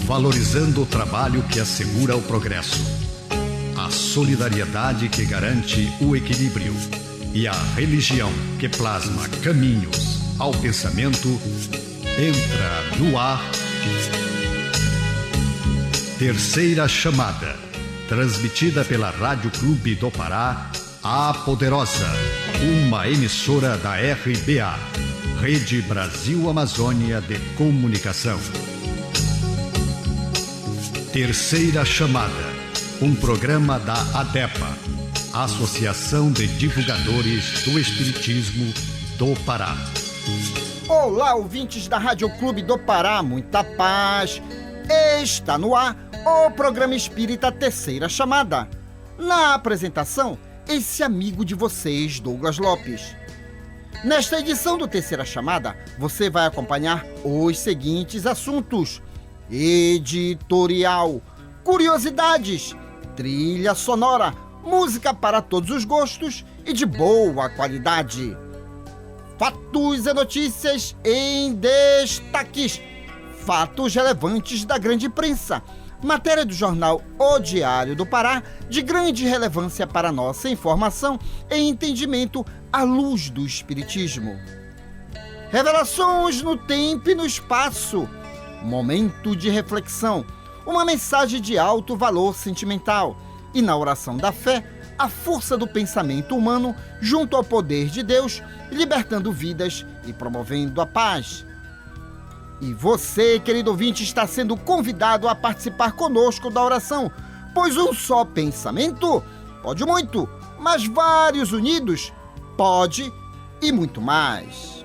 valorizando o trabalho que assegura o progresso, a solidariedade que garante o equilíbrio e a religião que plasma caminhos ao pensamento. Entra no ar Terceira Chamada, transmitida pela Rádio Clube do Pará, a Poderosa, uma emissora da RBA, Rede Brasil Amazônia de Comunicação. Terceira Chamada, um programa da ADEPA, Associação de Divulgadores do Espiritismo do Pará. Olá, ouvintes da Rádio Clube do Pará, muita paz. Está no ar o programa espírita Terceira Chamada. Na apresentação, esse amigo de vocês, Douglas Lopes. Nesta edição do Terceira Chamada, você vai acompanhar os seguintes assuntos: editorial, curiosidades, trilha sonora, música para todos os gostos e de boa qualidade. Fatos e notícias em destaques, fatos relevantes da grande imprensa, matéria do jornal O Diário do Pará, de grande relevância para nossa informação e entendimento à luz do Espiritismo. Revelações no tempo e no espaço, momento de reflexão, uma mensagem de alto valor sentimental e, na oração da fé, a força do pensamento humano junto ao poder de Deus, libertando vidas e promovendo a paz. E você, querido ouvinte, está sendo convidado a participar conosco da oração, pois um só pensamento pode muito, mas vários unidos pode e muito mais.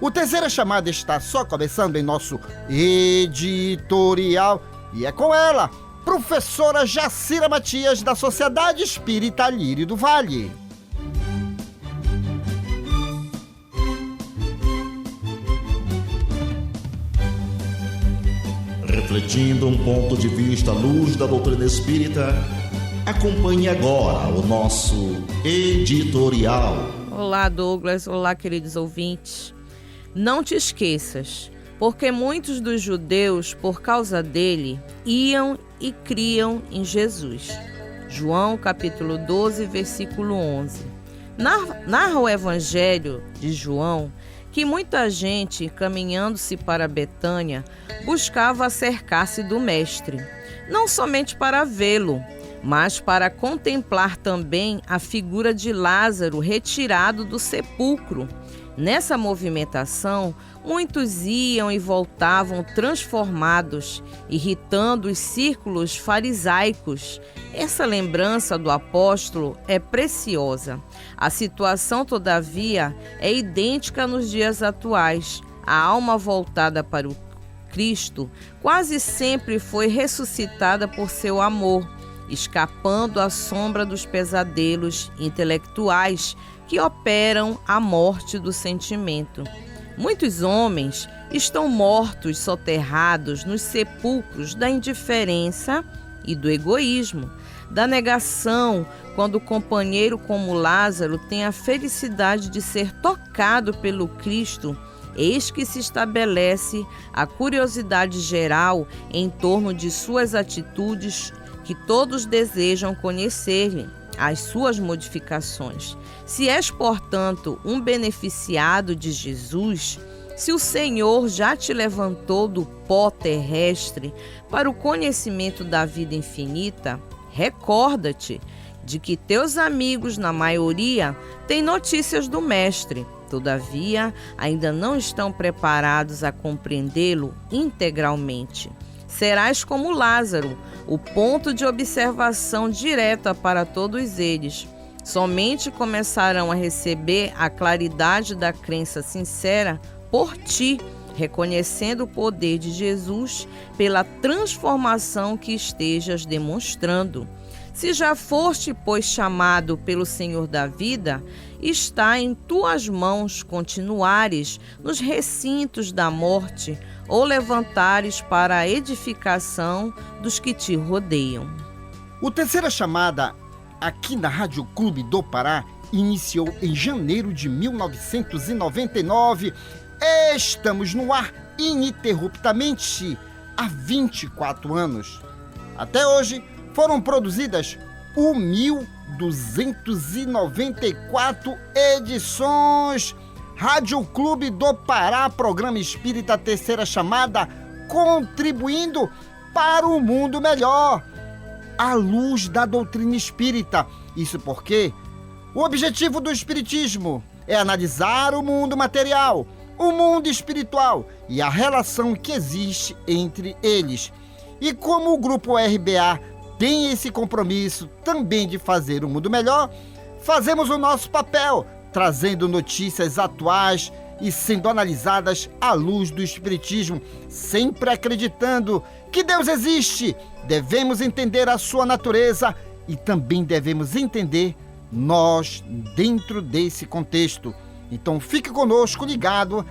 O Terceira Chamada está só começando em nosso editorial e é com ela, professora Jacira Matias, da Sociedade Espírita Lírio do Vale. Refletindo um ponto de vista à luz da doutrina espírita, acompanhe agora o nosso editorial. Olá, Douglas. Olá, queridos ouvintes. Não te esqueças, porque muitos dos judeus, por causa dele, iam e criam em Jesus. João, capítulo 12, versículo 11. Narra o Evangelho de João que muita gente, caminhando-se para Betânia, buscava acercar-se do Mestre, não somente para vê-lo, mas para contemplar também a figura de Lázaro retirado do sepulcro. Nessa movimentação, muitos iam e voltavam transformados, irritando os círculos farisaicos. Essa lembrança do apóstolo é preciosa. A situação, todavia, é idêntica nos dias atuais. A alma voltada para o Cristo quase sempre foi ressuscitada por seu amor, escapando à sombra dos pesadelos intelectuais que operam a morte do sentimento. Muitos homens estão mortos, soterrados nos sepulcros da indiferença e do egoísmo, da negação, quando o companheiro como Lázaro tem a felicidade de ser tocado pelo Cristo. Eis que se estabelece a curiosidade geral em torno de suas atitudes, que todos desejam conhecer-lhe as suas modificações. Se és, portanto, um beneficiado de Jesus, se o Senhor já te levantou do pó terrestre para o conhecimento da vida infinita, recorda-te de que teus amigos, na maioria, têm notícias do Mestre. Todavia, ainda não estão preparados a compreendê-lo integralmente. Serás como Lázaro, o ponto de observação direta para todos eles. Somente começarão a receber a claridade da crença sincera por ti, reconhecendo o poder de Jesus pela transformação que estejas demonstrando. Se já foste, pois, chamado pelo Senhor da vida, está em tuas mãos continuares nos recintos da morte ou levantares para a edificação dos que te rodeiam. O Terceira Chamada, aqui na Rádio Clube do Pará, iniciou em janeiro de 1999. Estamos no ar ininterruptamente há 24 anos. Até hoje, foram produzidas 1.294 edições. Rádio Clube do Pará, programa espírita Terceira Chamada, contribuindo para um mundo melhor, à luz da doutrina espírita. Isso porque o objetivo do espiritismo é analisar o mundo material, o mundo espiritual e a relação que existe entre eles. E como o Grupo RBA tem esse compromisso também de fazer o mundo melhor, fazemos o nosso papel, trazendo notícias atuais e sendo analisadas à luz do espiritismo, sempre acreditando que Deus existe. Devemos entender a sua natureza e também devemos entender nós dentro desse contexto. Então fique conosco ligado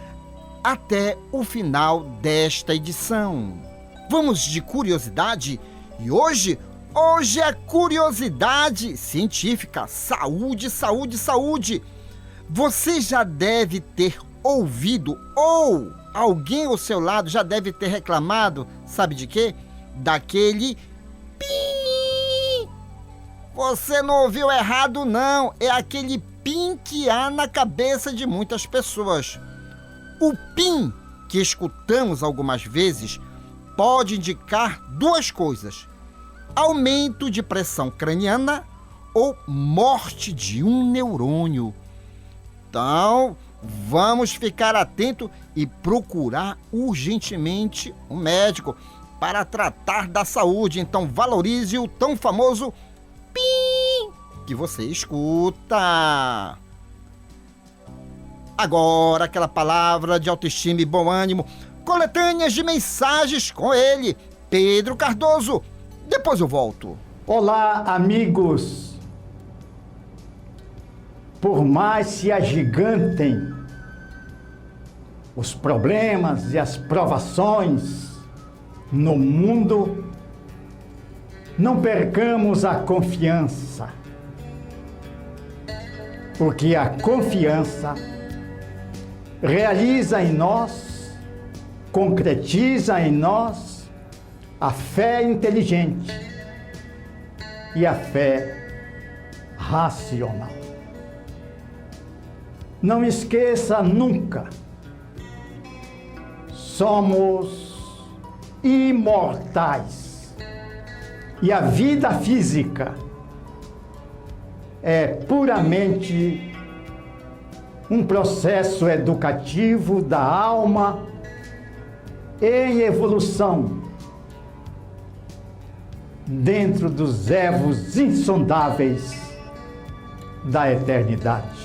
até o final desta edição. Vamos de curiosidade e hoje é curiosidade científica. Saúde, saúde, saúde. Você já deve ter ouvido ou alguém ao seu lado já deve ter reclamado, sabe de quê? Daquele pim. Você não ouviu errado, não. É aquele pim que há na cabeça de muitas pessoas. O pim que escutamos algumas vezes pode indicar duas coisas: aumento de pressão craniana ou morte de um neurônio. Então, vamos ficar atento e procurar urgentemente um médico para tratar da saúde. Então, valorize o tão famoso pim que você escuta. Agora, aquela palavra de autoestima e bom ânimo, coletâneas de mensagens com ele, Pedro Cardoso. Depois eu volto. Olá, amigos. Por mais se agigantem os problemas e as provações no mundo, não percamos a confiança, porque a confiança realiza em nós, concretiza em nós a fé inteligente e a fé racional. Não esqueça nunca, somos imortais e a vida física é puramente um processo educativo da alma em evolução dentro dos ervos insondáveis da eternidade.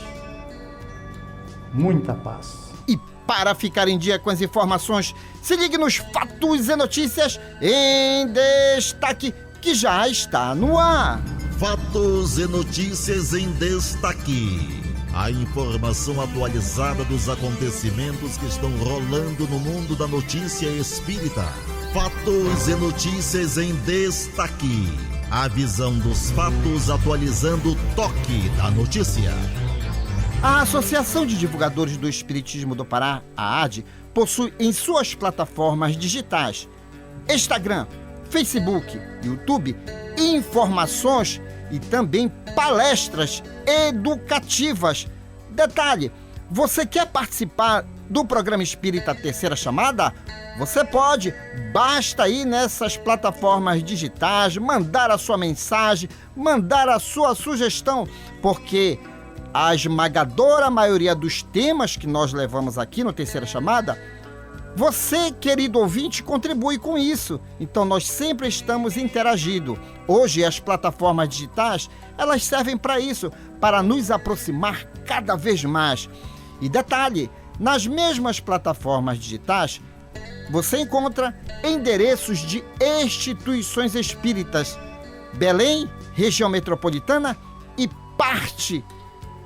Muita paz. E para ficar em dia com as informações, se ligue nos Fatos e Notícias em Destaque, que já está no ar. Fatos e notícias em destaque. A informação atualizada dos acontecimentos que estão rolando no mundo da notícia espírita. Fatos e notícias em destaque. A visão dos fatos atualizando o toque da notícia. A Associação de Divulgadores do Espiritismo do Pará, a ADE, possui em suas plataformas digitais, Instagram, Facebook, YouTube, informações e também palestras educativas. Detalhe, você quer participar do programa Espírita Terceira Chamada? Você pode, basta ir nessas plataformas digitais, mandar a sua mensagem, mandar a sua sugestão, porque a esmagadora maioria dos temas que nós levamos aqui no Terceira Chamada, você, querido ouvinte, contribui com isso. Então nós sempre estamos interagindo. Hoje as plataformas digitais, elas servem para isso, para nos aproximar cada vez mais. E detalhe, nas mesmas plataformas digitais, você encontra endereços de instituições espíritas, Belém, região metropolitana e parte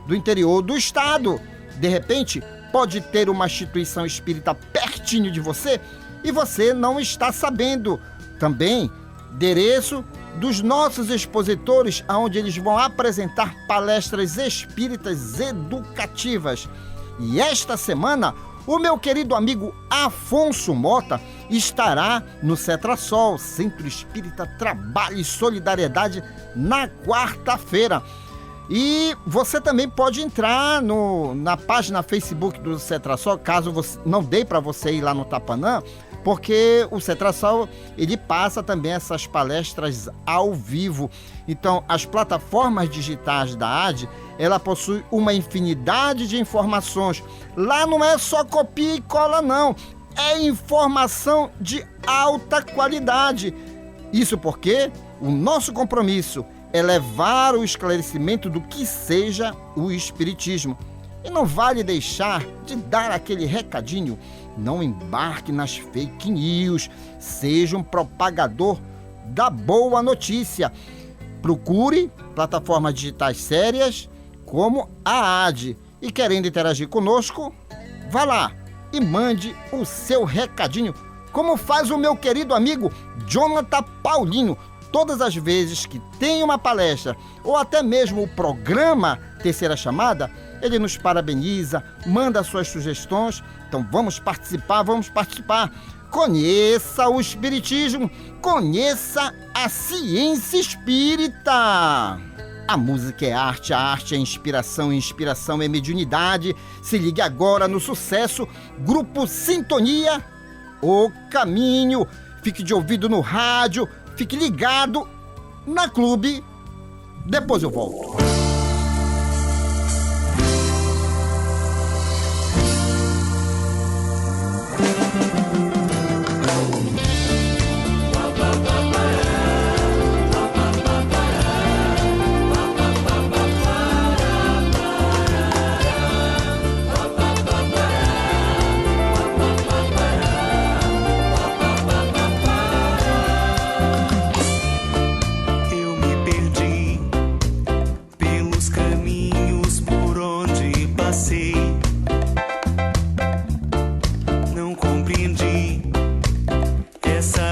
do interior do estado. De repente, pode ter uma instituição espírita pertinho de você e você não está sabendo. Também, endereço dos nossos expositores, onde eles vão apresentar palestras espíritas educativas. E esta semana, o meu querido amigo Afonso Mota estará no Cetrasol, Centro Espírita Trabalho e Solidariedade, na quarta-feira. E você também pode entrar na página Facebook do Cetrasol, caso não dê para você ir lá no Tapanã, porque o Cetrasol, ele passa também essas palestras ao vivo. Então, as plataformas digitais da AD, ela possui uma infinidade de informações. Lá não é só copia e cola, não. É informação de alta qualidade. Isso porque o nosso compromisso é levar o esclarecimento do que seja o Espiritismo. E não vale deixar de dar aquele recadinho. Não embarque nas fake news. Seja um propagador da boa notícia. Procure plataformas digitais sérias como a AD. E querendo interagir conosco, vá lá e mande o seu recadinho, como faz o meu querido amigo Jonathan Paulinho. Todas as vezes que tem uma palestra ou até mesmo o programa Terceira Chamada, ele nos parabeniza, manda suas sugestões. Então vamos participar. Conheça o Espiritismo, conheça a ciência espírita. A música é arte, a arte é inspiração, inspiração é mediunidade. Se ligue agora no sucesso, Grupo Sintonia, O Caminho. Fique de ouvido no rádio, fique ligado na Clube. Depois eu volto.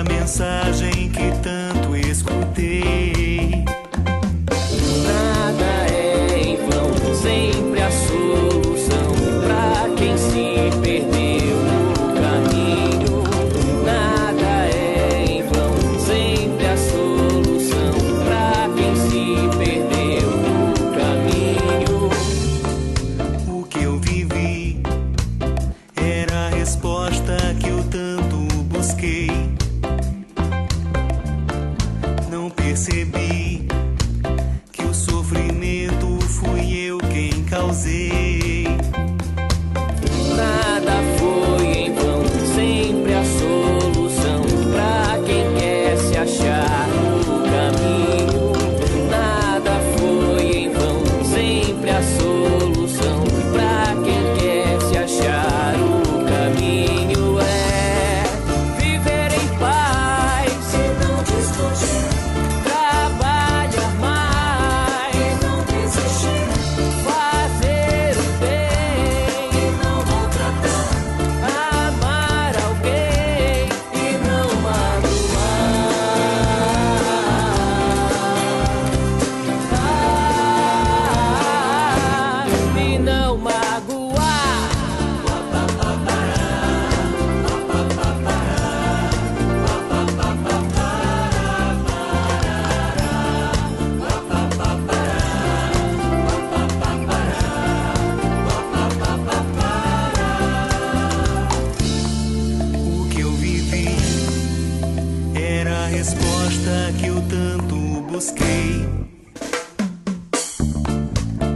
Mensagem que tanto escutei. Nada é em vão, sempre a solução pra quem se perdeu no caminho. Nada é em vão, sempre a solução pra quem se perdeu no caminho. O que eu vivi era a resposta que eu tanto busquei. Percebi que o sofrimento fui eu quem causei. Nada foi em vão, sempre a solução pra quem quer se achar no caminho. Nada foi em vão, sempre a solução pra quem quer se achar no caminho. É viver em paz e não discutir. Resposta que eu tanto busquei.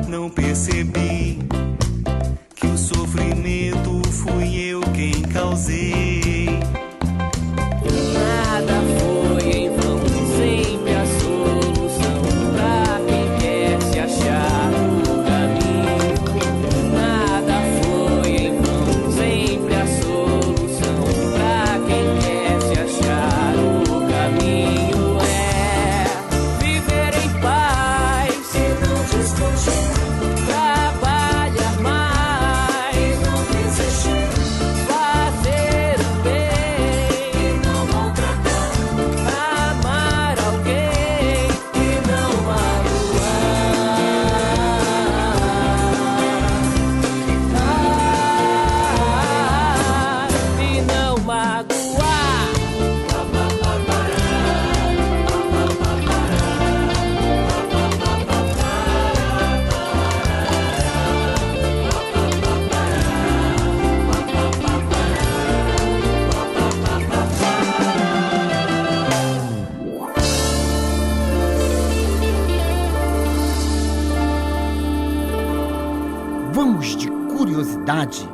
Não percebi que o sofrimento fui eu quem causei. Nada foi em vão, sempre a solução pra quem quer se achar no caminho. Nada foi em vão, sempre a solução pra quem quer se achar no caminho. É viver em paz e não discutir. Precisamos de curiosidade.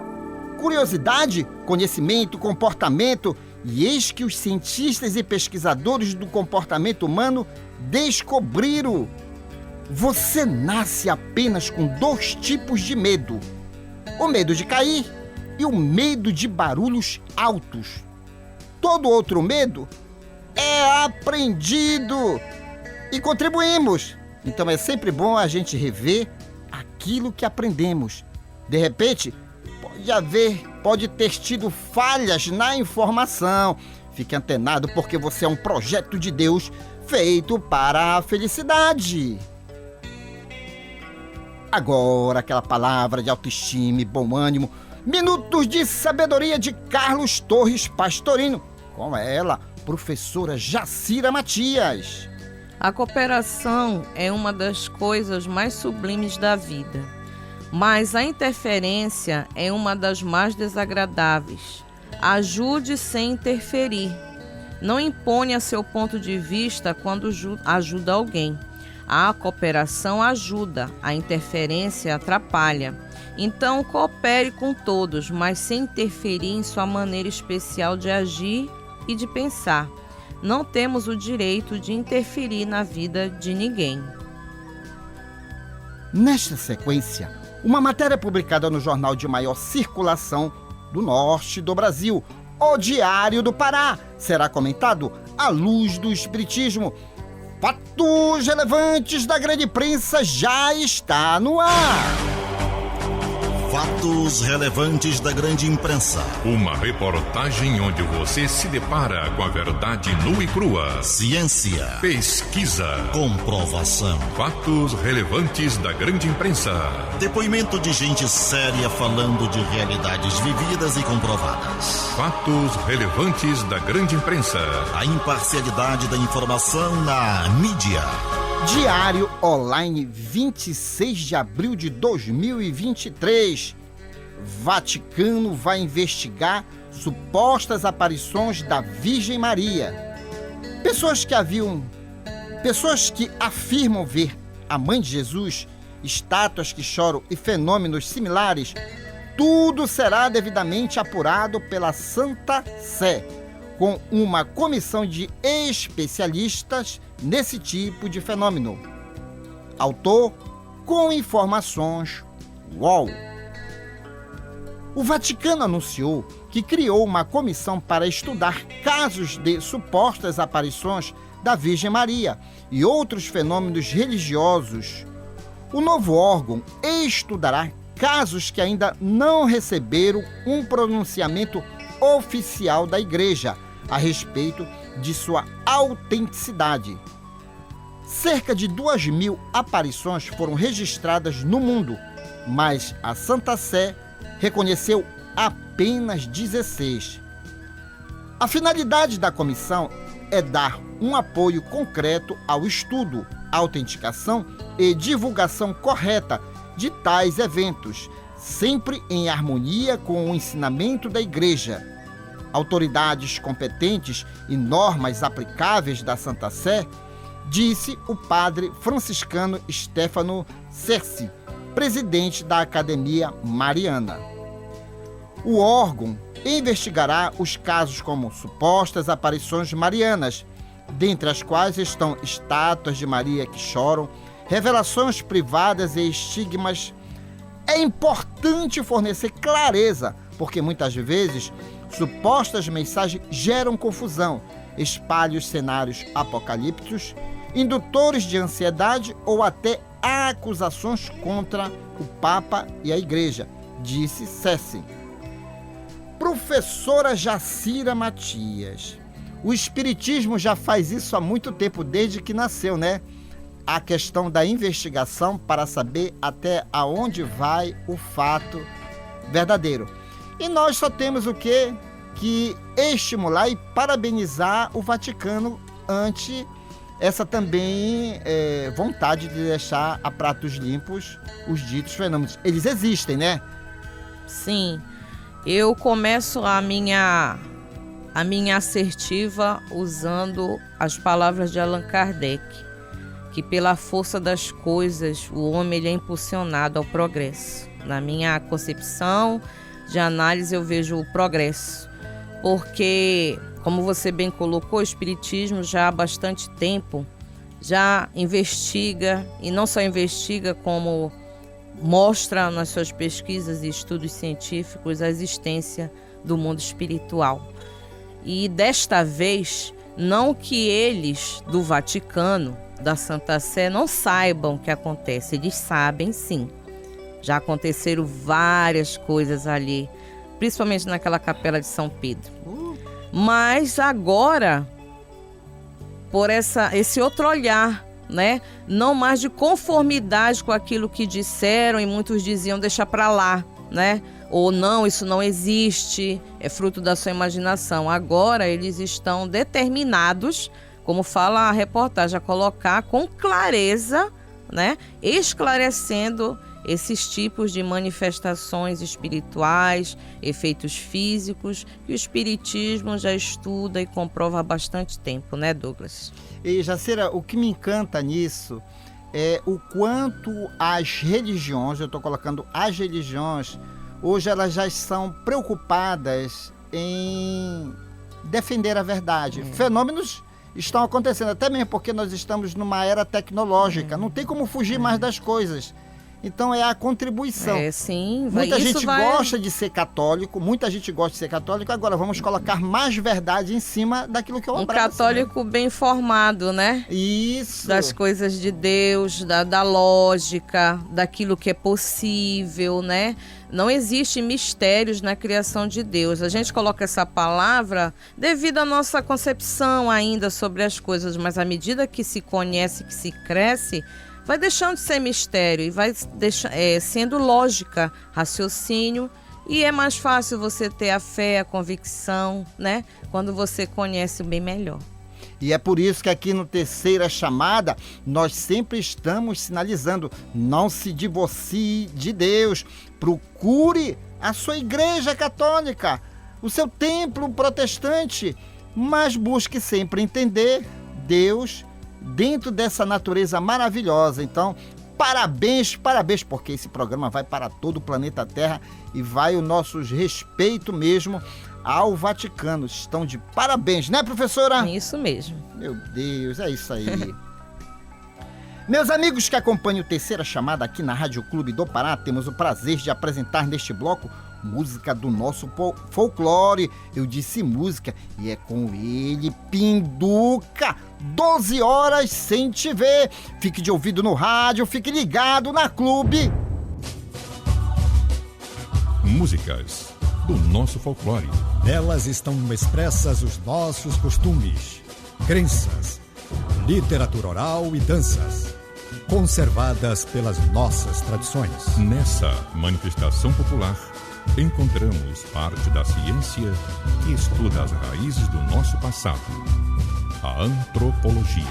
Curiosidade, conhecimento, comportamento. E eis que os cientistas e pesquisadores do comportamento humano descobriram: você nasce apenas com 2 tipos de medo: o medo de cair e o medo de barulhos altos. Todo outro medo é aprendido e contribuímos. Então é sempre bom a gente rever aquilo que aprendemos. De repente, pode ter tido falhas na informação. Fique antenado, porque você é um projeto de Deus feito para a felicidade. Agora, aquela palavra de autoestima e bom ânimo. Minutos de sabedoria de Carlos Torres Pastorino. Com ela, professora Jacira Matias. A cooperação é uma das coisas mais sublimes da vida, mas a interferência é uma das mais desagradáveis. Ajude sem interferir. Não imponha seu ponto de vista quando ajuda alguém. A cooperação ajuda, a interferência atrapalha. Então, coopere com todos, mas sem interferir em sua maneira especial de agir e de pensar. Não temos o direito de interferir na vida de ninguém. Nesta sequência, uma matéria publicada no jornal de maior circulação do norte do Brasil, O Diário do Pará, será comentado à luz do Espiritismo. Fatos relevantes da grande imprensa já está no ar. Fatos relevantes da grande imprensa. Uma reportagem onde você se depara com a verdade nua e crua. Ciência. Pesquisa. Comprovação. Fatos relevantes da grande imprensa. Depoimento de gente séria falando de realidades vividas e comprovadas. Fatos relevantes da grande imprensa. A imparcialidade da informação na mídia. Diário Online, 26 de abril de 2023. Vaticano vai investigar supostas aparições da Virgem Maria. Pessoas que afirmam ver a Mãe de Jesus, estátuas que choram e fenômenos similares, tudo será devidamente apurado pela Santa Sé, com uma comissão de especialistas nesse tipo de fenômeno. Autor com informações UOL. O Vaticano anunciou que criou uma comissão para estudar casos de supostas aparições da Virgem Maria e outros fenômenos religiosos. O novo órgão estudará casos que ainda não receberam um pronunciamento oficial da Igreja a respeito de sua autenticidade. Cerca de 2.000 aparições foram registradas no mundo, mas a Santa Sé reconheceu apenas 16. A finalidade da comissão é dar um apoio concreto ao estudo, autenticação e divulgação correta de tais eventos, sempre em harmonia com o ensinamento da Igreja. Autoridades competentes e normas aplicáveis da Santa Sé, disse o padre franciscano Stefano Cerci, presidente da Academia Mariana. O órgão investigará os casos como supostas aparições marianas, dentre as quais estão estátuas de Maria que choram, revelações privadas e estigmas. É importante fornecer clareza, porque muitas vezes supostas mensagens geram confusão, espalham cenários apocalípticos, indutores de ansiedade ou até acusações contra o Papa e a Igreja, disse Cessi. Professora Jacira Matias, o Espiritismo já faz isso há muito tempo, desde que nasceu, né? A questão da investigação para saber até aonde vai o fato verdadeiro. E nós só temos o quê? Que estimular e parabenizar o Vaticano ante essa também vontade de deixar a pratos limpos os ditos fenômenos. Eles existem, né? Sim. Eu começo a minha assertiva usando as palavras de Allan Kardec, que pela força das coisas o homem ele é impulsionado ao progresso. Na minha concepção de análise, eu vejo o progresso. Porque, como você bem colocou, o Espiritismo já há bastante tempo já investiga, e não só investiga, como mostra nas suas pesquisas e estudos científicos a existência do mundo espiritual. E desta vez, não que eles do Vaticano, da Santa Sé, não saibam o que acontece, eles sabem sim. Já aconteceram várias coisas ali, principalmente naquela capela de São Pedro. Mas agora, por esse outro olhar, né? Não mais de conformidade com aquilo que disseram, e muitos diziam deixa para lá, né? Ou não, isso não existe, é fruto da sua imaginação. Agora eles estão determinados, como fala a reportagem, a colocar com clareza, né? Esclarecendo esses tipos de manifestações espirituais, efeitos físicos, que o Espiritismo já estuda e comprova há bastante tempo, né, Douglas? E, Jacira, o que me encanta nisso é o quanto as religiões, eu estou colocando as religiões, hoje elas já estão preocupadas em defender a verdade. Fenômenos estão acontecendo, até mesmo porque nós estamos numa era tecnológica, não tem como fugir mais das coisas. Então é a contribuição. Sim, muita gente gosta de ser católico, agora vamos colocar mais verdade em cima daquilo que eu abraço. Um católico, né? Bem informado, né? Isso. Das coisas de Deus, da lógica, daquilo que é possível, né? Não existe mistérios na criação de Deus. A gente coloca essa palavra devido à nossa concepção ainda sobre as coisas, mas à medida que se conhece, que se cresce, vai deixando de ser mistério e vai sendo lógica, raciocínio, e é mais fácil você ter a fé, a convicção, né? Quando você conhece bem melhor. E é por isso que aqui no Terceira Chamada, nós sempre estamos sinalizando, não se divorcie de Deus, procure a sua igreja católica, o seu templo protestante, mas busque sempre entender Deus dentro dessa natureza maravilhosa. Então, parabéns, porque esse programa vai para todo o planeta Terra e vai o nosso respeito mesmo ao Vaticano. Estão de parabéns, né, professora? Isso mesmo. Meu Deus, é isso aí. Meus amigos que acompanham o Terceira Chamada aqui na Rádio Clube do Pará, temos o prazer de apresentar neste bloco música do nosso folclore. Eu disse música e é com ele, Pinduca, 12 horas sem te ver. Fique de ouvido no rádio, fique ligado na Clube. Músicas do nosso folclore. Nelas estão expressas os nossos costumes, crenças, literatura oral e danças, conservadas pelas nossas tradições. Nessa manifestação popular, encontramos parte da ciência que estuda as raízes do nosso passado, a antropologia.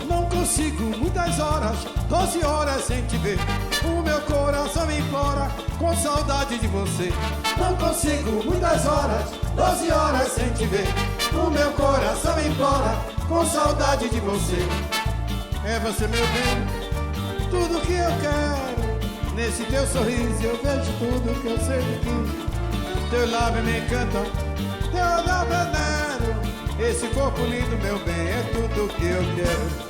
Não consigo muitas horas, 12 horas sem te ver. O meu coração implora com saudade de você. Não consigo muitas horas, 12 horas sem te ver. O meu coração implora com saudade de você. É você, meu bem, tudo que eu quero. Nesse teu sorriso eu vejo tudo que eu sempre quis. Teu lábio me encanta, teu olhar venero. Esse corpo lindo, meu bem, é tudo que eu quero.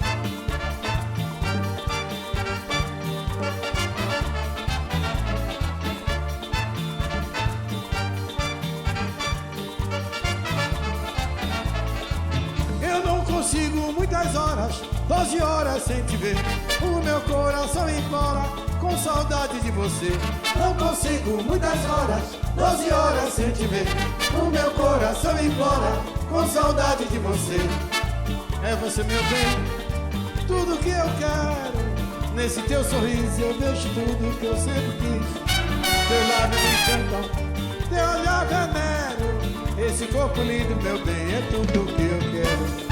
Consigo muitas horas, 12 horas sem te ver. O meu coração implora com saudade de você. Não consigo muitas horas, 12 horas sem te ver. O meu coração implora com saudade de você. É você, meu bem, tudo que eu quero. Nesse teu sorriso eu vejo tudo que eu sempre quis. Teu lábio me encanta, teu olhar venero. Esse corpo lindo, meu bem, é tudo que eu quero.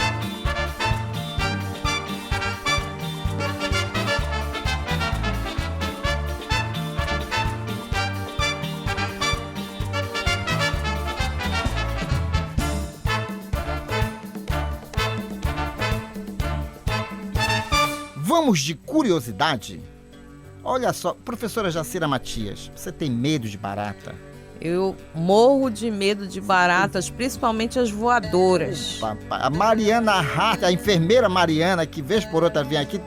Vamos de curiosidade? Olha só, professora Jacira Matias, você tem medo de barata? Eu morro de medo de baratas, principalmente as voadoras. A Mariana Hart, a enfermeira Mariana, que vez por outra vem aqui,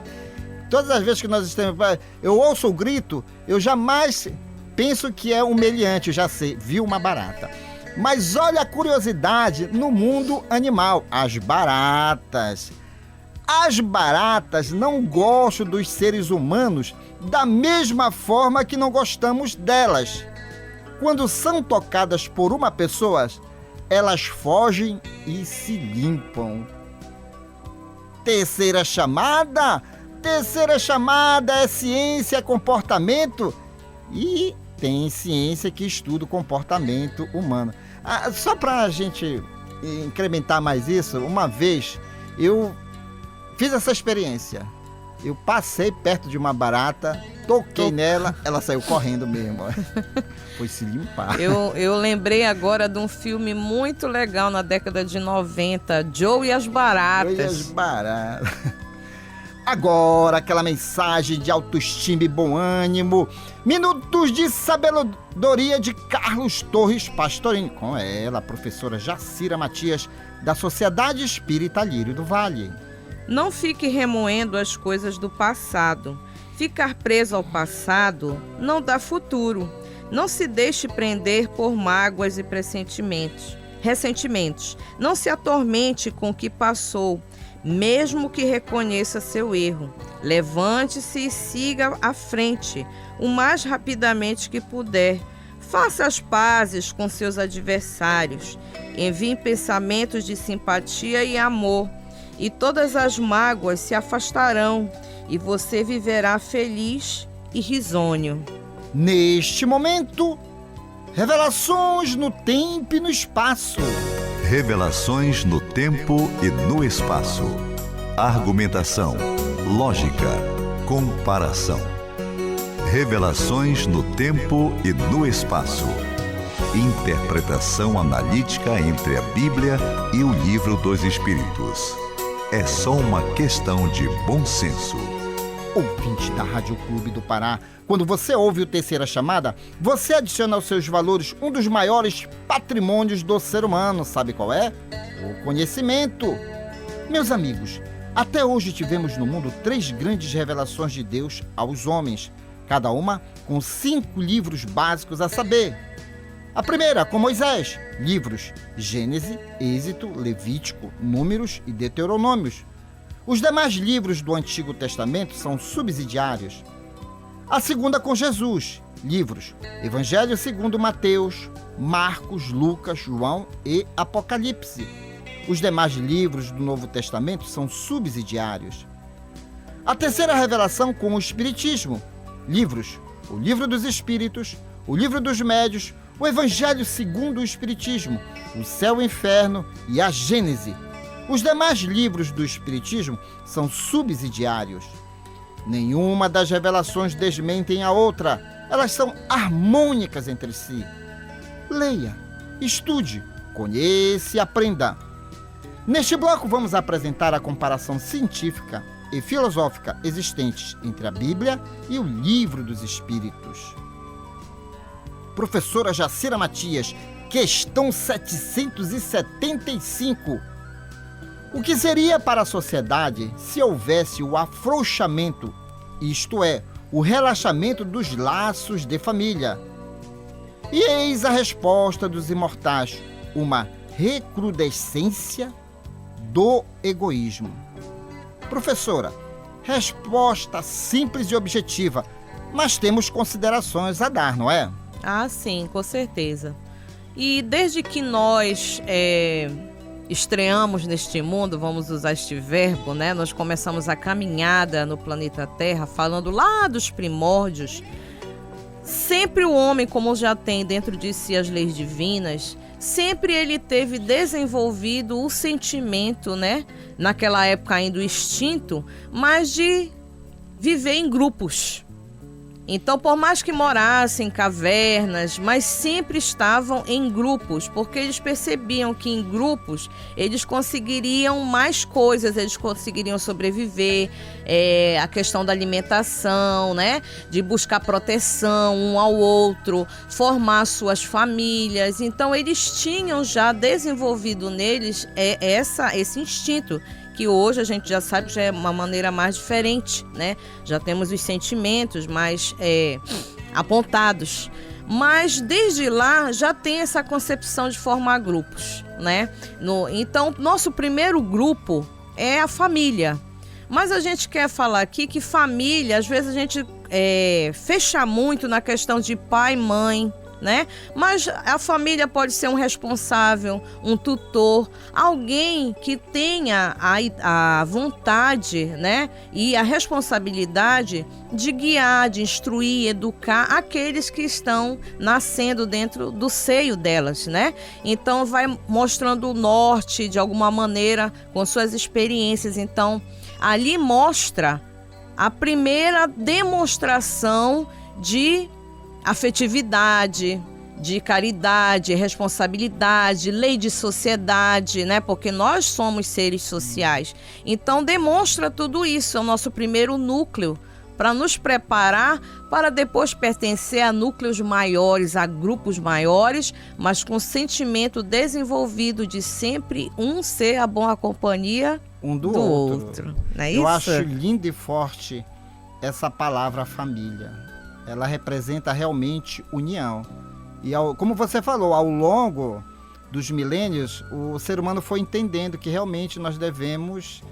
todas as vezes que nós estamos... Eu ouço o grito, eu jamais penso que é humilhante, eu já sei, viu uma barata. Mas olha a curiosidade no mundo animal, as baratas. As baratas não gostam dos seres humanos da mesma forma que não gostamos delas. Quando são tocadas por uma pessoa, elas fogem e se limpam. Terceira chamada é ciência, é comportamento, e tem ciência que estuda o comportamento humano. Só para a gente incrementar mais isso, uma vez eu fiz essa experiência. Eu passei perto de uma barata, toquei nela, ela saiu correndo mesmo. Foi se limpar. Eu lembrei agora de um filme muito legal na década de 90, Joe e as Baratas. Joe e as Baratas. Agora, aquela mensagem de autoestima e bom ânimo. Minutos de sabedoria de Carlos Torres Pastorini. Com ela, a professora Jacira Matias, da Sociedade Espírita Lírio do Vale. Não fique remoendo as coisas do passado. Ficar preso ao passado não dá futuro. Não se deixe prender por mágoas e ressentimentos. Não se atormente com o que passou, mesmo que reconheça seu erro. Levante-se e siga à frente, o mais rapidamente que puder. Faça as pazes com seus adversários. Envie pensamentos de simpatia e amor. E todas as mágoas se afastarão, e você viverá feliz e risonho. Neste momento, revelações no tempo e no espaço. Revelações no tempo e no espaço. Argumentação, lógica, comparação. Revelações no tempo e no espaço. Interpretação analítica entre a Bíblia e o Livro dos Espíritos. É só uma questão de bom senso. Ouvinte da Rádio Clube do Pará, quando você ouve o Terceira Chamada, você adiciona aos seus valores um dos maiores patrimônios do ser humano. Sabe qual é? O conhecimento. Meus amigos, até hoje tivemos no mundo 3 grandes revelações de Deus aos homens, cada uma com 5 livros básicos a saber. A primeira, com Moisés, livros Gênesis, Êxodo, Levítico, Números e Deuteronômios. Os demais livros do Antigo Testamento são subsidiários. A segunda, com Jesus, livros Evangelho segundo Mateus, Marcos, Lucas, João e Apocalipse. Os demais livros do Novo Testamento são subsidiários. A terceira revelação, com o Espiritismo, livros O Livro dos Espíritos, O Livro dos Médios, o Evangelho segundo o Espiritismo, o Céu e o Inferno e a Gênese. Os demais livros do Espiritismo são subsidiários. Nenhuma das revelações desmentem a outra. Elas são harmônicas entre si. Leia, estude, conheça e aprenda. Neste bloco vamos apresentar a comparação científica e filosófica existentes entre a Bíblia e o Livro dos Espíritos. Professora Jacira Matias, questão 775. O que seria para a sociedade se houvesse o afrouxamento, isto é, o relaxamento dos laços de família? E eis a resposta dos imortais: uma recrudescência do egoísmo. Professora, resposta simples e objetiva, mas temos considerações a dar, não é? Ah, sim, com certeza. E desde que nós estreamos neste mundo, vamos usar este verbo, né? Nós começamos a caminhada no planeta Terra, falando lá dos primórdios. Sempre o homem, como já tem dentro de si as leis divinas, sempre ele teve desenvolvido o sentimento, né? Naquela época ainda extinto, mas de viver em grupos. Então, por mais que morassem em cavernas, mas sempre estavam em grupos, porque eles percebiam que em grupos eles conseguiriam mais coisas, eles conseguiriam sobreviver, a questão da alimentação, né? De buscar proteção um ao outro, formar suas famílias. Então, eles tinham já desenvolvido neles esse instinto, que hoje a gente já sabe que já é uma maneira mais diferente, né? Já temos os sentimentos mais apontados. Mas desde lá já tem essa concepção de formar grupos, né? Então, nosso primeiro grupo é a família. Mas a gente quer falar aqui que família, às vezes a gente fecha muito na questão de pai, mãe, né? Mas a família pode ser um responsável, um tutor, alguém que tenha a vontade, né? E a responsabilidade de guiar, de instruir, educar aqueles que estão nascendo dentro do seio delas, né? Então vai mostrando o norte de alguma maneira com suas experiências. Então ali mostra a primeira demonstração de afetividade, de caridade, responsabilidade, lei de sociedade, né? Porque nós somos seres sociais. Então demonstra tudo isso, é o nosso primeiro núcleo, para nos preparar para depois pertencer a núcleos maiores, a grupos maiores, mas com sentimento desenvolvido de sempre um ser a boa companhia um do outro. Não é Eu isso? acho linda e forte essa palavra família. Ela representa realmente união. E como você falou, ao longo dos milênios, o ser humano foi entendendo que realmente nós devemos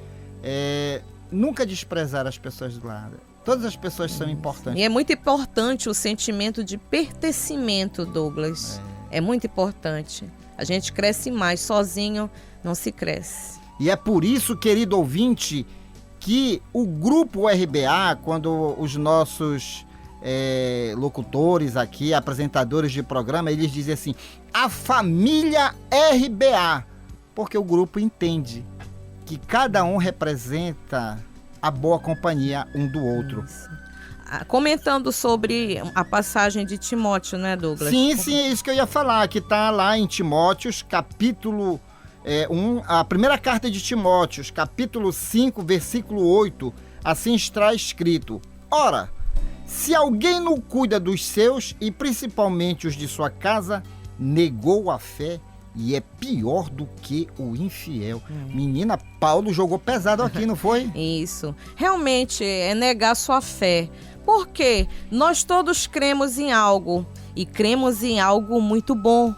nunca desprezar as pessoas do lado. Todas as pessoas são importantes. E é muito importante o sentimento de pertencimento, Douglas. É muito importante. A gente cresce mais, sozinho não se cresce. E é por isso, querido ouvinte, que o grupo RBA, quando os nossos locutores aqui, apresentadores de programa, eles dizem assim, a família RBA, porque o grupo entende que cada um representa a boa companhia um do outro. Comentando sobre a passagem de Timóteo, né, Douglas? Sim, é isso que eu ia falar, que está lá em Timóteos, capítulo 1, a primeira carta de Timóteos, capítulo 5, versículo 8, assim está escrito, ora, se alguém não cuida dos seus, e principalmente os de sua casa, negou a fé e é pior do que o infiel. Menina, Paulo jogou pesado aqui, não foi? Isso. Realmente é negar sua fé. Porque nós todos cremos em algo. E cremos em algo muito bom.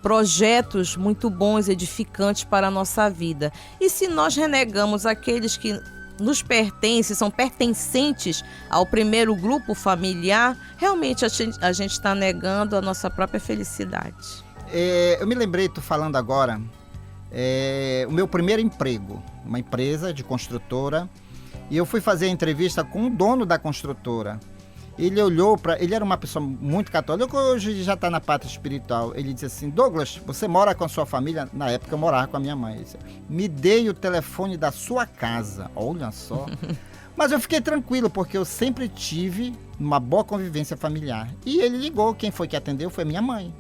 Projetos muito bons, edificantes para a nossa vida. E se nós renegamos aqueles que nos pertencem, são pertencentes ao primeiro grupo familiar, realmente a gente está negando a nossa própria felicidade. Eu me lembrei, tu falando agora, o meu primeiro emprego, uma empresa de construtora, e eu fui fazer a entrevista com o dono da construtora. Ele olhou ele era uma pessoa muito católica, hoje já está na pátria espiritual. Ele disse assim, Douglas, você mora com a sua família? Na época eu morava com a minha mãe. Ele disse, me dei o telefone da sua casa, olha só. Mas eu fiquei tranquilo, porque eu sempre tive uma boa convivência familiar. E ele ligou, quem foi que atendeu foi minha mãe.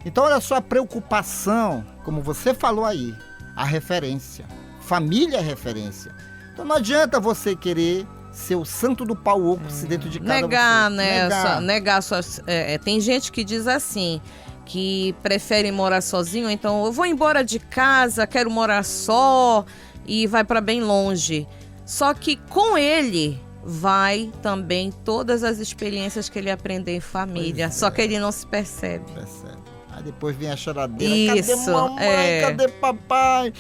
Então olha só a preocupação, como você falou aí, a referência. Família é referência. Então não adianta você querer ser o santo do pau oco se dentro de casa. Negar, né? Negar suas... tem gente que diz assim, que prefere morar sozinho, então eu vou embora de casa, quero morar só, e vai para bem longe. Só que com ele vai também todas as experiências que ele aprendeu em família, só que ele não se percebe. Aí depois vem a choradeira, isso, cadê mamãe, cadê papai?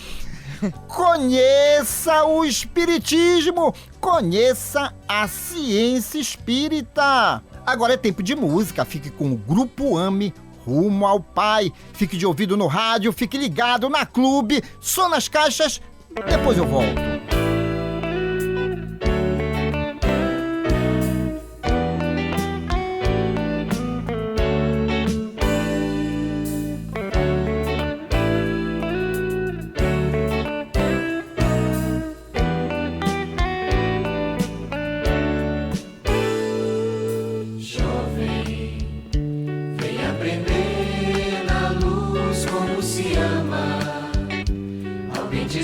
Conheça o espiritismo, conheça a ciência espírita. Agora é tempo de música, fique com o Grupo AME, Rumo ao Pai. Fique de ouvido no rádio, fique ligado na clube, só nas caixas, depois eu volto.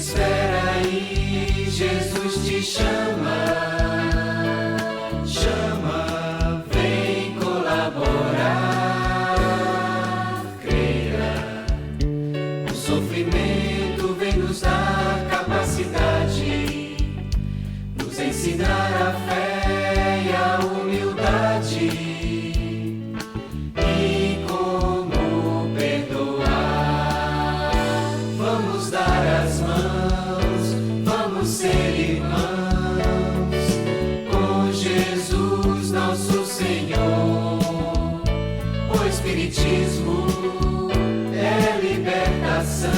espera aí, Jesus te chama, chama, vem colaborar. Creia, o sofrimento vem nos dar capacidade, nos ensinar a fé e a humildade. Espiritismo é libertação,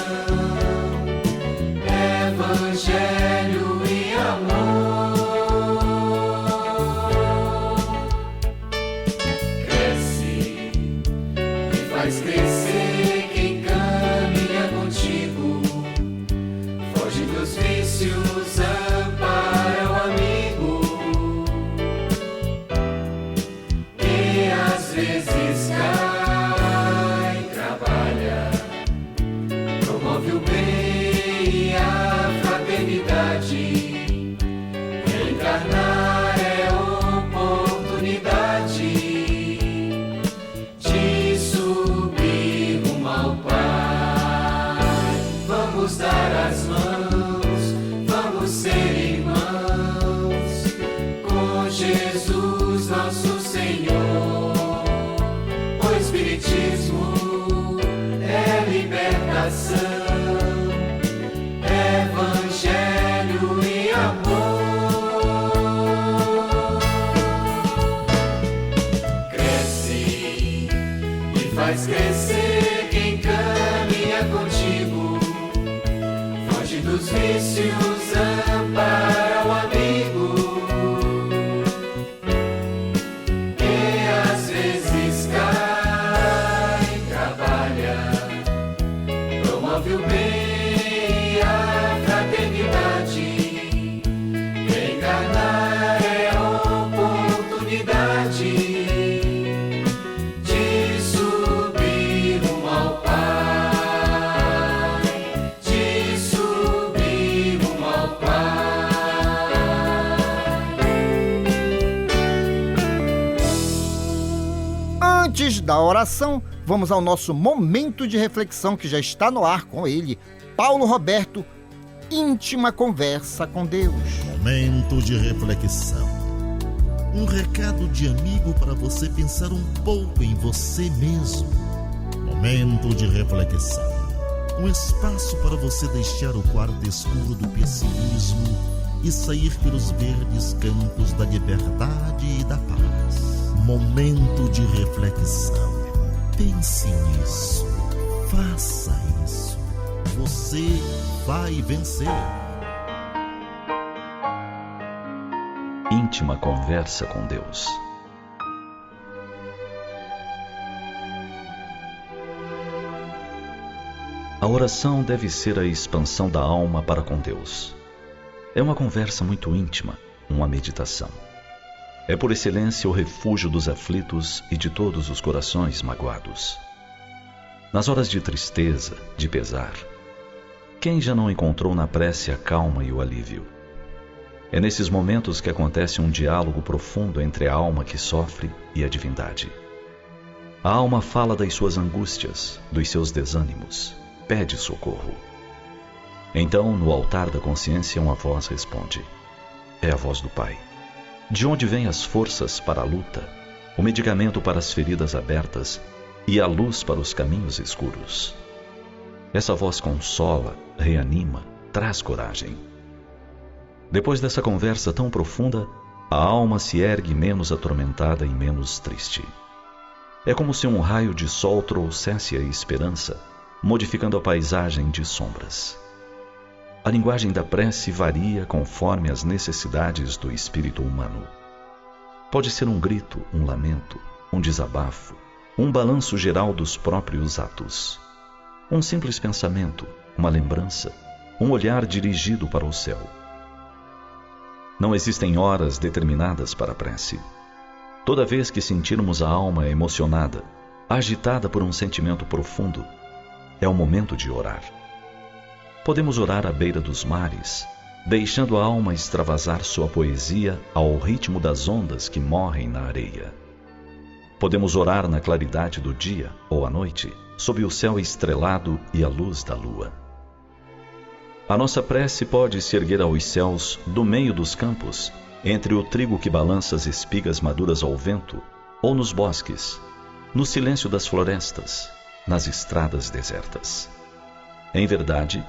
evangelho e amor. Cresce e faz crescer quem caminha contigo, foge dos vícios, ampara o amigo, e às vezes cai. O bem e a fraternidade, encarnar é oportunidade de subir rumo ao Pai. Vamos dar as mãos, vamos ser irmãos com Jesus nosso Senhor. O Espiritismo é libertação, evangelho e amor. Cresce e faz crescer quem caminha contigo, foge dos vícios, ampara o amigo, e às vezes cai, trabalha, promove o bem, encarnar é oportunidade de subir rumo ao Pai, de subir rumo ao Pai. Antes da oração, vamos ao nosso momento de reflexão que já está no ar com ele, Paulo Roberto. Íntima conversa com Deus. Momento de reflexão. Um recado de amigo para você pensar um pouco em você mesmo. Momento de reflexão. Um espaço para você deixar o quarto escuro do pessimismo e sair pelos verdes campos da liberdade e da paz. Momento de reflexão. Pense nisso. Faça isso. Você vai vencer. Íntima conversa com Deus. A oração deve ser a expansão da alma para com Deus. É uma conversa muito íntima, uma meditação. É por excelência o refúgio dos aflitos e de todos os corações magoados. Nas horas de tristeza, de pesar, quem já não encontrou na prece a calma e o alívio? É nesses momentos que acontece um diálogo profundo entre a alma que sofre e a divindade. A alma fala das suas angústias, dos seus desânimos, pede socorro. Então, no altar da consciência, uma voz responde. É a voz do Pai. De onde vêm as forças para a luta, o medicamento para as feridas abertas e a luz para os caminhos escuros? Essa voz consola, reanima, traz coragem. Depois dessa conversa tão profunda, a alma se ergue menos atormentada e menos triste. É como se um raio de sol trouxesse a esperança, modificando a paisagem de sombras. A linguagem da prece varia conforme as necessidades do espírito humano. Pode ser um grito, um lamento, um desabafo, um balanço geral dos próprios atos. Um simples pensamento, uma lembrança, um olhar dirigido para o céu. Não existem horas determinadas para a prece. Toda vez que sentirmos a alma emocionada, agitada por um sentimento profundo, é o momento de orar. Podemos orar à beira dos mares, deixando a alma extravasar sua poesia ao ritmo das ondas que morrem na areia. Podemos orar na claridade do dia ou à noite, sob o céu estrelado e a luz da lua. A nossa prece pode se erguer aos céus do meio dos campos, entre o trigo que balança as espigas maduras ao vento, ou nos bosques, no silêncio das florestas, nas estradas desertas. Em verdade,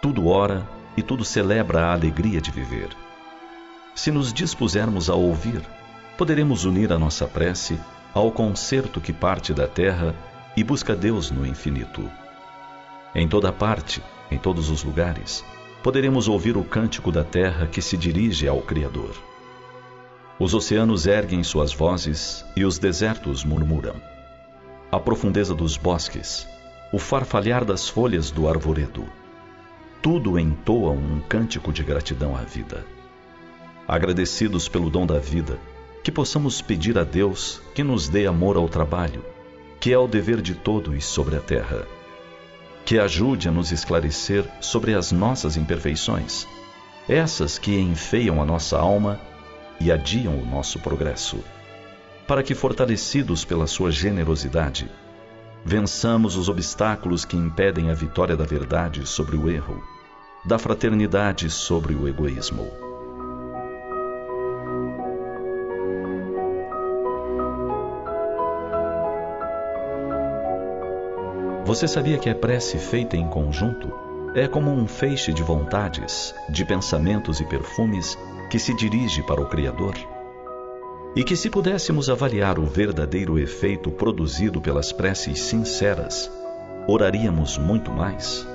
tudo ora e tudo celebra a alegria de viver. Se nos dispusermos a ouvir, poderemos unir a nossa prece ao concerto que parte da terra e busca Deus no infinito. Em toda parte, em todos os lugares, poderemos ouvir o cântico da terra que se dirige ao Criador. Os oceanos erguem suas vozes e os desertos murmuram. A profundeza dos bosques, o farfalhar das folhas do arvoredo, tudo entoa um cântico de gratidão à vida. Agradecidos pelo dom da vida, que possamos pedir a Deus que nos dê amor ao trabalho, que é o dever de todos sobre a terra. Que ajude a nos esclarecer sobre as nossas imperfeições, essas que enfeiam a nossa alma e adiam o nosso progresso, para que, fortalecidos pela sua generosidade, vençamos os obstáculos que impedem a vitória da verdade sobre o erro, da fraternidade sobre o egoísmo. Você sabia que a prece feita em conjunto é como um feixe de vontades, de pensamentos e perfumes que se dirige para o Criador? E que se pudéssemos avaliar o verdadeiro efeito produzido pelas preces sinceras, oraríamos muito mais?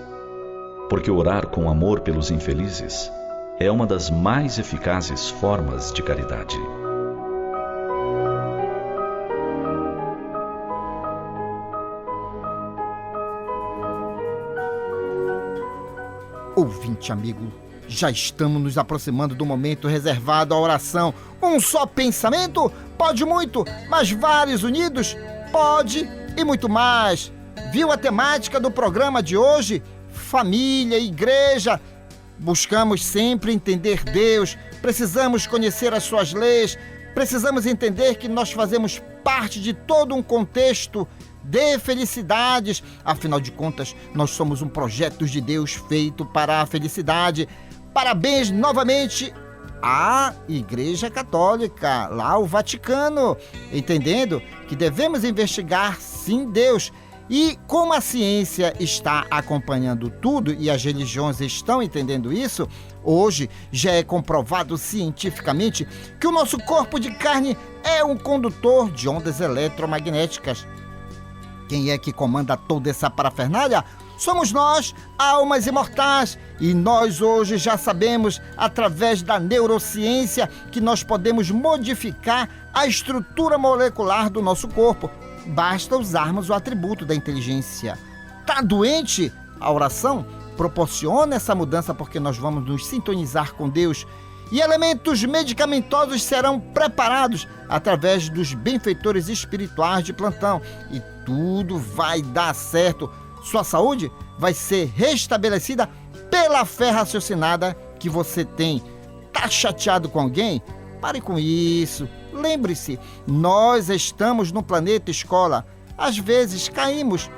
Porque orar com amor pelos infelizes é uma das mais eficazes formas de caridade. Ouvinte amigo, já estamos nos aproximando do momento reservado à oração. Um só pensamento? Pode muito, mas vários unidos? Pode e muito mais. Viu a temática do programa de hoje? Família, igreja. Buscamos sempre entender Deus, precisamos conhecer as suas leis, precisamos entender que nós fazemos parte de todo um contexto de felicidades. Afinal de contas, nós somos um projeto de Deus feito para a felicidade. Parabéns novamente à Igreja Católica, lá o Vaticano, entendendo que devemos investigar sim Deus. E como a ciência está acompanhando tudo e as religiões estão entendendo isso, hoje já é comprovado cientificamente que o nosso corpo de carne é um condutor de ondas eletromagnéticas. Quem é que comanda toda essa parafernália? Somos nós, almas imortais, e nós hoje já sabemos, através da neurociência, que nós podemos modificar a estrutura molecular do nosso corpo. Basta usarmos o atributo da inteligência. Tá doente? A oração proporciona essa mudança porque nós vamos nos sintonizar com Deus e elementos medicamentosos serão preparados através dos benfeitores espirituais de plantão e tudo vai dar certo. Sua saúde vai ser restabelecida pela fé raciocinada que você tem. Tá chateado com alguém? Pare com isso. Lembre-se, nós estamos no planeta escola. Às vezes caímos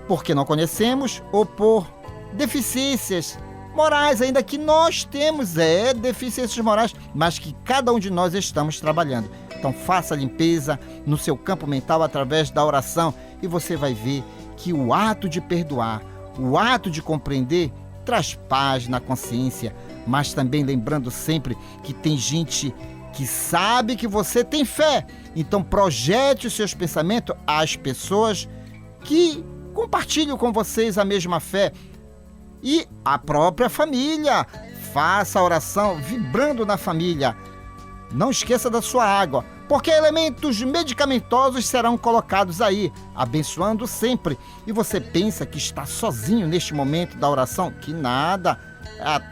porque não conhecemos ou por deficiências morais, ainda que nós temos deficiências morais, mas que cada um de nós estamos trabalhando. Então faça a limpeza no seu campo mental através da oração e você vai ver que o ato de perdoar, o ato de compreender, traz paz na consciência, mas também lembrando sempre que tem gente que sabe que você tem fé. Então projete os seus pensamentos às pessoas que compartilham com vocês a mesma fé. E a própria família. Faça a oração vibrando na família. Não esqueça da sua água, porque elementos medicamentosos serão colocados aí, abençoando sempre. E você pensa que está sozinho neste momento da oração? Que nada.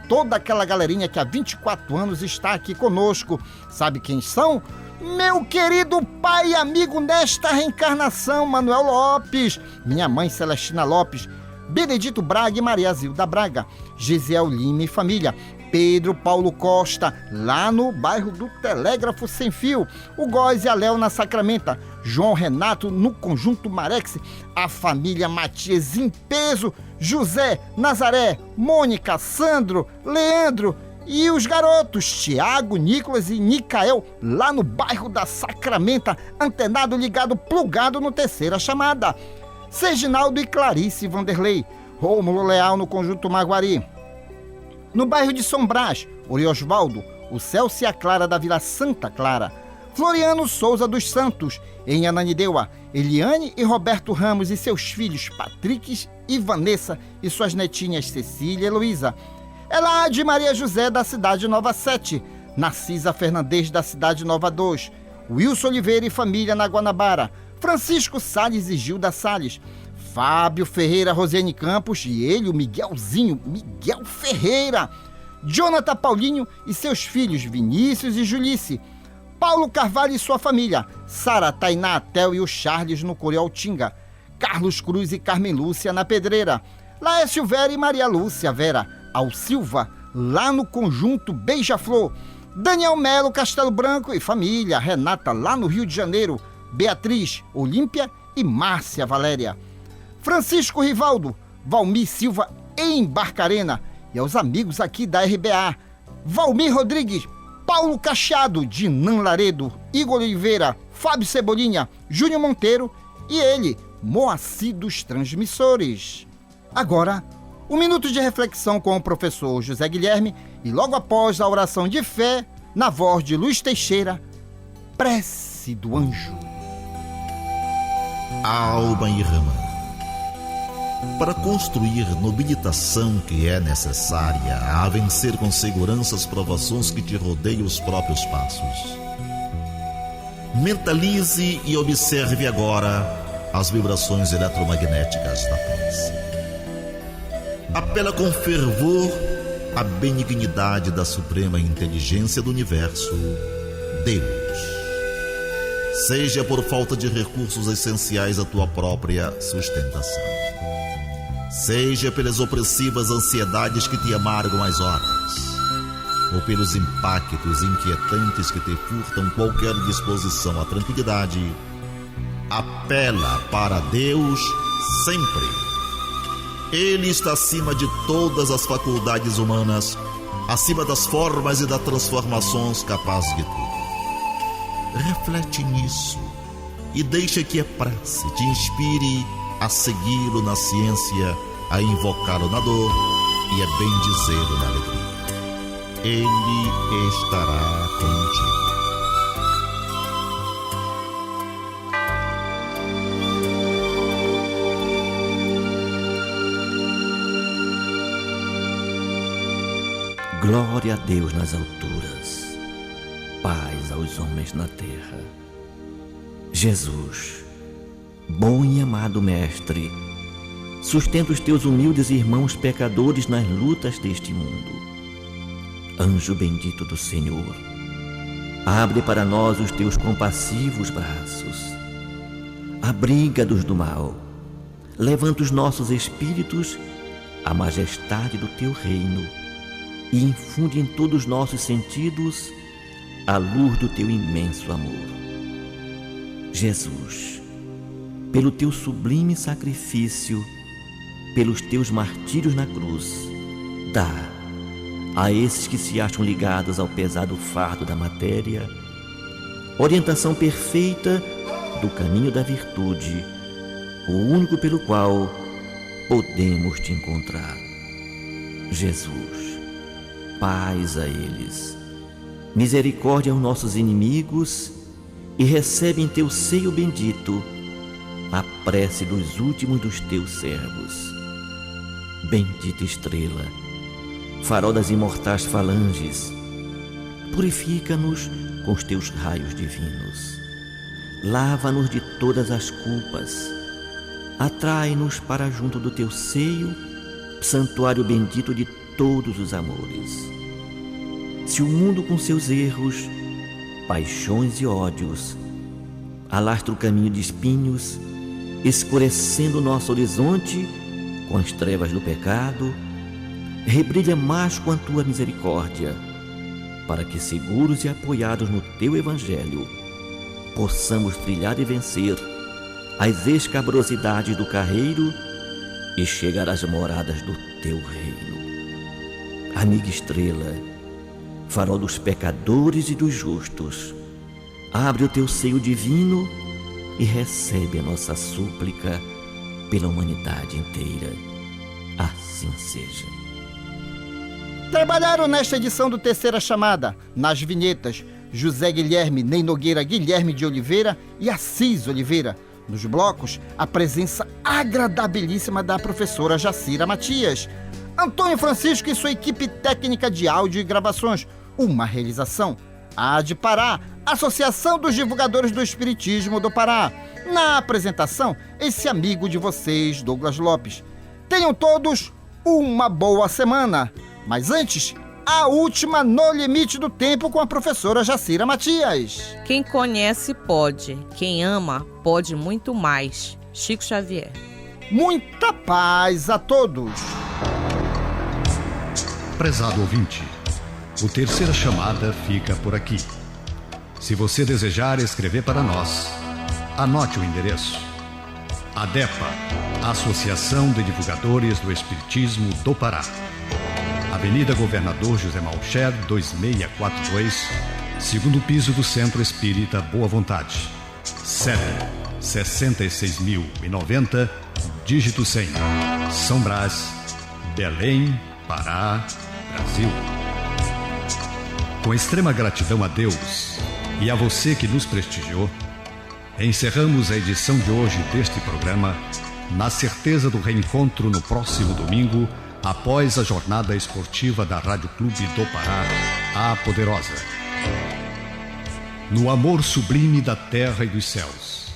Toda aquela galerinha que há 24 anos está aqui conosco. Sabe quem são? Meu querido pai e amigo nesta reencarnação, Manuel Lopes. Minha mãe, Celestina Lopes. Benedito Braga e Maria Zilda Braga, Gisiel Lima e família, Pedro Paulo Costa, lá no bairro do Telégrafo Sem Fio, o Góis e a Léo na Sacramenta, João Renato no Conjunto Marex, a família Matias em peso, José, Nazaré, Mônica, Sandro, Leandro e os garotos Tiago, Nicolas e Nicael, lá no bairro da Sacramenta, antenado, ligado, plugado no Terceira Chamada. Serginaldo e Clarice Vanderlei, Rômulo Leal no Conjunto Maguari. No bairro de São Brás, Oriosvaldo, o Celso e a Clara da Vila Santa Clara. Floriano Souza dos Santos, em Ananindeua, Eliane e Roberto Ramos e seus filhos Patrick e Vanessa e suas netinhas Cecília e Heloísa. Elade Maria José da Cidade Nova 7, Narcisa Fernandes da Cidade Nova 2, Wilson Oliveira e família na Guanabara, Francisco Salles e Gilda Salles, Fábio Ferreira, Rosiane Campos e ele, o Miguelzinho, Miguel Ferreira, Jonathan Paulinho e seus filhos Vinícius e Julice, Paulo Carvalho e sua família, Sara, Tainá, Tel e o Charles no Corioltinga, Carlos Cruz e Carmen Lúcia na Pedreira, Laércio Vera e Maria Lúcia Vera, Al Silva, lá no Conjunto Beija-Flor, Daniel Melo, Castelo Branco e família, Renata lá no Rio de Janeiro, Beatriz, Olímpia e Márcia Valéria, Francisco Rivaldo, Valmir Silva em Barcarena e aos amigos aqui da RBA, Valmir Rodrigues, Paulo Cachado, Dinan Laredo, Igor Oliveira, Fábio Cebolinha, Júnior Monteiro e ele, Moacir dos Transmissores. Agora, um minuto de reflexão com o professor José Guilherme e logo após a oração de fé, na voz de Luiz Teixeira, Prece do Anjo. Alma irmã, para construir nobilitação que é necessária a vencer com segurança as provações que te rodeiam os próprios passos. Mentalize e observe agora as vibrações eletromagnéticas da prece. Apela com fervor à benignidade da suprema inteligência do universo, Deus. Seja por falta de recursos essenciais à tua própria sustentação, seja pelas opressivas ansiedades que te amargam as horas, ou pelos impactos inquietantes que te furtam qualquer disposição à tranquilidade, apela para Deus sempre. Ele está acima de todas as faculdades humanas, acima das formas e das transformações capazes de tudo. Reflete nisso e deixa que a prece te inspire a segui-lo na ciência, a invocá-lo na dor e a bendizê-lo na alegria. Ele estará contigo. Glória a Deus nas alturas, paz aos homens na terra. Jesus, bom e amado Mestre, sustenta os teus humildes irmãos pecadores nas lutas deste mundo. Anjo bendito do Senhor, abre para nós os teus compassivos braços. Abriga-nos do mal, levanta os nossos espíritos à majestade do teu reino e infunde em todos os nossos sentidos a luz do teu imenso amor. Jesus, pelo teu sublime sacrifício, pelos teus martírios na cruz, dá a esses que se acham ligados ao pesado fardo da matéria orientação perfeita do caminho da virtude, o único pelo qual podemos te encontrar. Jesus, paz a eles, misericórdia aos nossos inimigos e recebe em teu seio bendito a prece dos últimos dos teus servos. Bendita estrela, farol das imortais falanges, purifica-nos com os teus raios divinos. Lava-nos de todas as culpas, atrai-nos para junto do teu seio, santuário bendito de todos os amores. Se o mundo com seus erros, paixões e ódios alastra o caminho de espinhos, escurecendo o nosso horizonte com as trevas do pecado, rebrilha mais com a tua misericórdia, para que, seguros e apoiados no teu Evangelho, possamos trilhar e vencer as escabrosidades do carreiro e chegar às moradas do teu reino. Amiga estrela, farol dos pecadores e dos justos, abre o teu seio divino e recebe a nossa súplica pela humanidade inteira. Assim seja. Trabalharam nesta edição do Terceira Chamada, nas vinhetas, José Guilherme, Ney Nogueira, Guilherme de Oliveira e Assis Oliveira. Nos blocos, a presença agradabilíssima da professora Jacira Matias. Antônio Francisco e sua equipe técnica de áudio e gravações. Uma realização AD Pará, Associação dos Divulgadores do Espiritismo do Pará. Na apresentação, esse amigo de vocês, Douglas Lopes. Tenham todos uma boa semana. Mas antes, a última No Limite do Tempo com a professora Jacira Matias. Quem conhece pode, quem ama pode muito mais. Chico Xavier. Muita paz a todos. Prezado ouvinte, o Terceira Chamada fica por aqui. Se você desejar escrever para nós, anote o endereço: ADEPA, Associação de Divulgadores do Espiritismo do Pará, Avenida Governador José Malcher, 2642, segundo piso do Centro Espírita Boa Vontade. CEP 66.090, dígito 100, São Brás, Belém, Pará, Brasil. Com extrema gratidão a Deus e a você que nos prestigiou, encerramos a edição de hoje deste programa na certeza do reencontro no próximo domingo, após a jornada esportiva da Rádio Clube do Pará, a Poderosa. No amor sublime da terra e dos céus,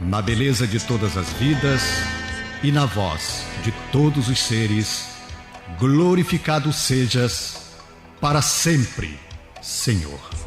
na beleza de todas as vidas e na voz de todos os seres, glorificado sejas para sempre, Senhor.